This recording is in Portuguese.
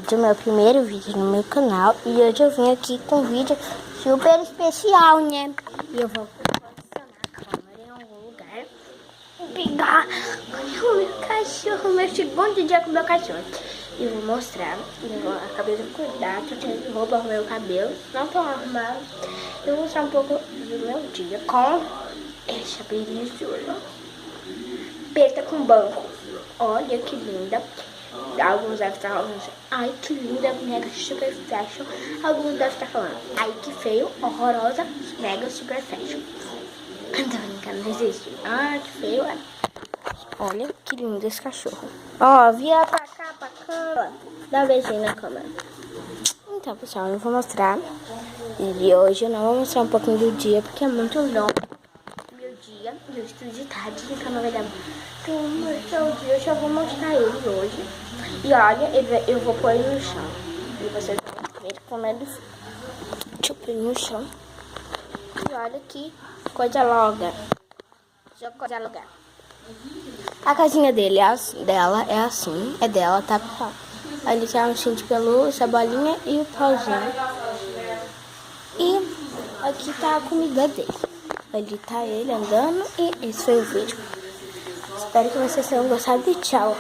Esse é o meu primeiro vídeo no meu canal e hoje eu vim aqui com um vídeo super especial, né? E eu vou posicionar a câmera em algum lugar e pegar o meu cachorro, meu segundo dia com o meu cachorro. E vou mostrar, acabei de acordar, tô tirando roupa, arrumei o cabelo, não tô arrumado. Eu vou mostrar um pouco do meu dia com essa belezura. Preta com banco. Olha que linda. Alguns devem estar falando assim, ai que linda, mega super fashion. Alguns devem estar falando, ai que feio, horrorosa, mega super fashion. Não tô brincando, não existe. Ah, que feio, é. Olha que lindo esse cachorro. Ó, vira pra cá, pra câmera. Dá um beijinho na câmera. Então, pessoal, eu vou mostrar. E hoje eu não vou mostrar um pouquinho do dia, porque é muito longo. Meu dia, eu estudo de tarde, então não vai dar pra mostrar o dia. Eu já vou mostrar ele hoje. E olha, eu vou pôr ele no chão. E vocês vão ver como ele fica. Deixa eu pôr ele no chão. E olha que coisa loga. Deixa eu coisa loga. A casinha dele dela é assim. É dela, tá, pessoal? Ali tem um ursinho de pelúcia, a bolinha e o pauzinho. E aqui tá a comida dele. Ali tá ele andando e esse foi o vídeo. Espero que vocês tenham gostado e tchau.